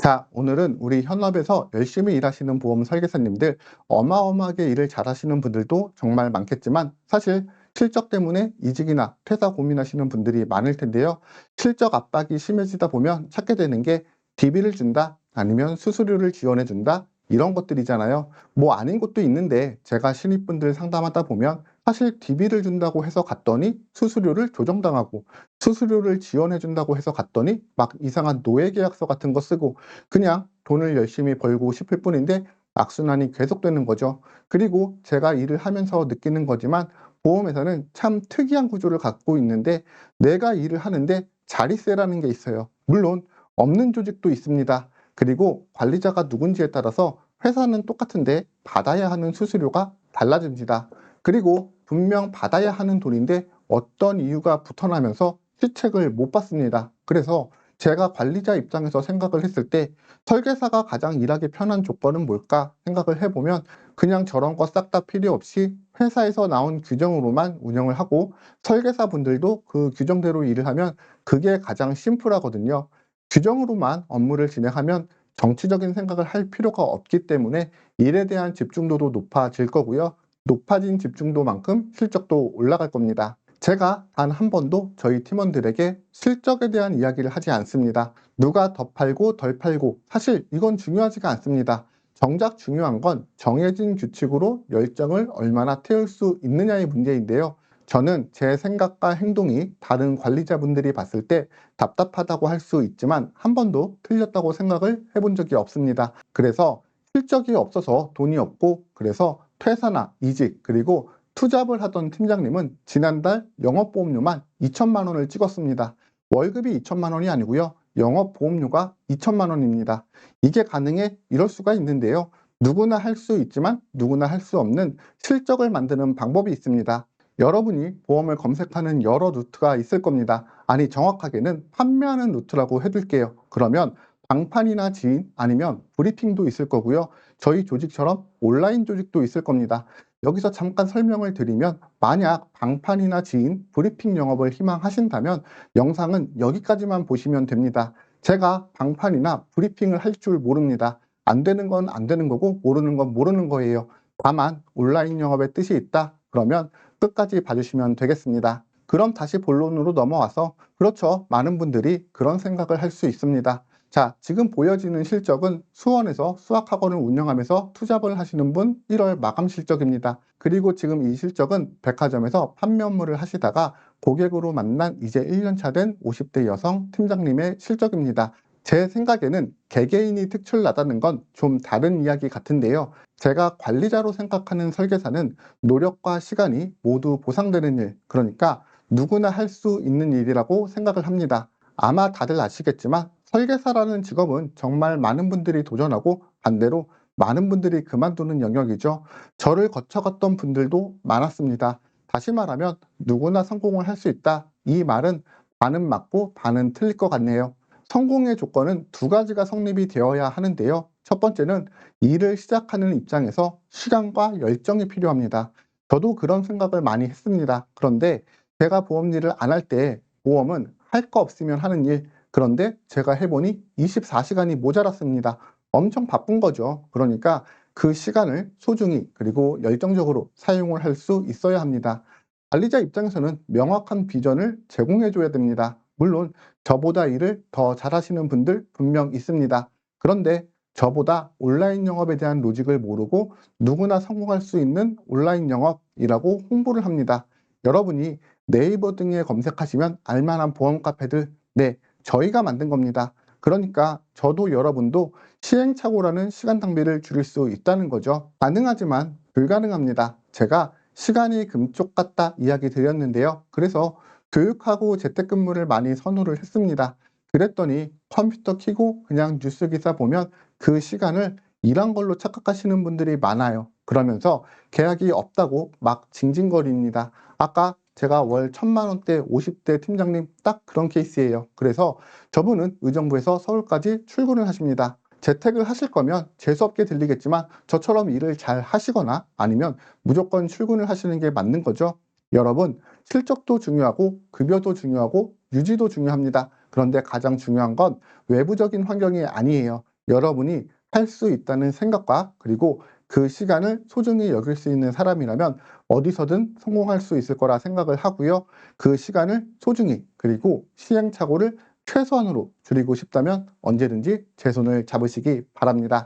자, 오늘은 우리 현업에서 열심히 일하시는 보험 설계사님들, 어마어마하게 일을 잘하시는 분들도 정말 많겠지만, 사실 실적 때문에 이직이나 퇴사 고민하시는 분들이 많을 텐데요. 실적 압박이 심해지다 보면 찾게 되는 게 DB를 준다, 아니면 수수료를 지원해 준다, 이런 것들이잖아요. 뭐 아닌 것도 있는데, 제가 신입분들 상담하다 보면, 사실 DB를 준다고 해서 갔더니 수수료를 조정당하고, 수수료를 지원해 준다고 해서 갔더니 막 이상한 노예계약서 같은 거 쓰고, 그냥 돈을 열심히 벌고 싶을 뿐인데 악순환이 계속되는 거죠. 그리고 제가 일을 하면서 느끼는 거지만 보험회사는 참 특이한 구조를 갖고 있는데, 내가 일을 하는데 자리세라는 게 있어요. 물론 없는 조직도 있습니다. 그리고 관리자가 누군지에 따라서 회사는 똑같은데 받아야 하는 수수료가 달라집니다. 그리고 분명 받아야 하는 돈인데 어떤 이유가 붙어나면서 시책을 못 받습니다. 그래서 제가 관리자 입장에서 생각을 했을 때 설계사가 가장 일하기 편한 조건은 뭘까 생각을 해보면, 그냥 저런 거 싹 다 필요 없이 회사에서 나온 규정으로만 운영을 하고 설계사분들도 그 규정대로 일을 하면 그게 가장 심플하거든요. 규정으로만 업무를 진행하면 정치적인 생각을 할 필요가 없기 때문에 일에 대한 집중도도 높아질 거고요. 높아진 집중도만큼 실적도 올라갈 겁니다. 제가 단 한 번도 저희 팀원들에게 실적에 대한 이야기를 하지 않습니다. 누가 더 팔고 덜 팔고 사실 이건 중요하지가 않습니다. 정작 중요한 건 정해진 규칙으로 열정을 얼마나 태울 수 있느냐의 문제인데요. 저는 제 생각과 행동이 다른 관리자분들이 봤을 때 답답하다고 할 수 있지만 한 번도 틀렸다고 생각을 해본 적이 없습니다. 그래서 실적이 없어서 돈이 없고, 그래서 퇴사나 이직, 그리고 투잡을 하던 팀장님은 지난달 영업보험료만 2천만 원을 찍었습니다. 월급이 2천만 원이 아니고요. 영업보험료가 2천만 원입니다. 이게 가능해? 이럴 수가 있는데요. 누구나 할 수 있지만 누구나 할 수 없는 실적을 만드는 방법이 있습니다. 여러분이 보험을 검색하는 여러 루트가 있을 겁니다. 아니, 정확하게는 판매하는 루트라고 해둘게요. 그러면 방판이나 지인, 아니면 브리핑도 있을 거고요. 저희 조직처럼 온라인 조직도 있을 겁니다. 여기서 잠깐 설명을 드리면, 만약 방판이나 지인, 브리핑 영업을 희망하신다면 영상은 여기까지만 보시면 됩니다. 제가 방판이나 브리핑을 할 줄 모릅니다. 안 되는 건 안 되는 거고 모르는 건 모르는 거예요. 다만 온라인 영업의 뜻이 있다, 그러면 끝까지 봐주시면 되겠습니다. 그럼 다시 본론으로 넘어와서, 그렇죠, 많은 분들이 그런 생각을 할 수 있습니다. 자, 지금 보여지는 실적은 수원에서 수학학원을 운영하면서 투잡을 하시는 분 1월 마감 실적입니다. 그리고 지금 이 실적은 백화점에서 판매 업무를 하시다가 고객으로 만난 이제 1년차 된 50대 여성 팀장님의 실적입니다. 제 생각에는 개개인이 특출나다는 건 좀 다른 이야기 같은데요. 제가 관리자로 생각하는 설계사는 노력과 시간이 모두 보상되는 일, 그러니까 누구나 할 수 있는 일이라고 생각을 합니다. 아마 다들 아시겠지만 설계사라는 직업은 정말 많은 분들이 도전하고 반대로 많은 분들이 그만두는 영역이죠. 저를 거쳐갔던 분들도 많았습니다. 다시 말하면 누구나 성공을 할 수 있다, 이 말은 반은 맞고 반은 틀릴 것 같네요. 성공의 조건은 두 가지가 성립이 되어야 하는데요. 첫 번째는 일을 시작하는 입장에서 시간과 열정이 필요합니다. 저도 그런 생각을 많이 했습니다. 그런데 제가 보험 일을 안 할 때 보험은 할 거 없으면 하는 일, 그런데 제가 해보니 24시간이 모자랐습니다. 엄청 바쁜 거죠. 그러니까 그 시간을 소중히 그리고 열정적으로 사용을 할 수 있어야 합니다. 관리자 입장에서는 명확한 비전을 제공해 줘야 됩니다. 물론 저보다 일을 더 잘하시는 분들 분명 있습니다. 그런데 저보다 온라인 영업에 대한 로직을 모르고 누구나 성공할 수 있는 온라인 영업이라고 홍보를 합니다. 여러분이 네이버 등에 검색하시면 알만한 보험 카페들, 네, 저희가 만든 겁니다. 그러니까 저도 여러분도 시행착오라는 시간 낭비를 줄일 수 있다는 거죠. 가능하지만 불가능합니다. 제가 시간이 금쪽 같다 이야기 드렸는데요. 그래서 교육하고 재택근무를 많이 선호를 했습니다. 그랬더니 컴퓨터 켜고 그냥 뉴스 기사 보면 그 시간을 일한 걸로 착각하시는 분들이 많아요. 그러면서 계약이 없다고 막 징징거립니다. 아까 제가 월 1,000만 원대 50대 팀장님 딱 그런 케이스예요. 그래서 저분은 의정부에서 서울까지 출근을 하십니다. 재택을 하실 거면 재수없게 들리겠지만 저처럼 일을 잘 하시거나 아니면 무조건 출근을 하시는 게 맞는 거죠. 여러분, 실적도 중요하고 급여도 중요하고 유지도 중요합니다. 그런데 가장 중요한 건 외부적인 환경이 아니에요. 여러분이 할 수 있다는 생각과 그리고 그 시간을 소중히 여길 수 있는 사람이라면 어디서든 성공할 수 있을 거라 생각을 하고요. 그 시간을 소중히 그리고 시행착오를 최소한으로 줄이고 싶다면 언제든지 제 손을 잡으시기 바랍니다.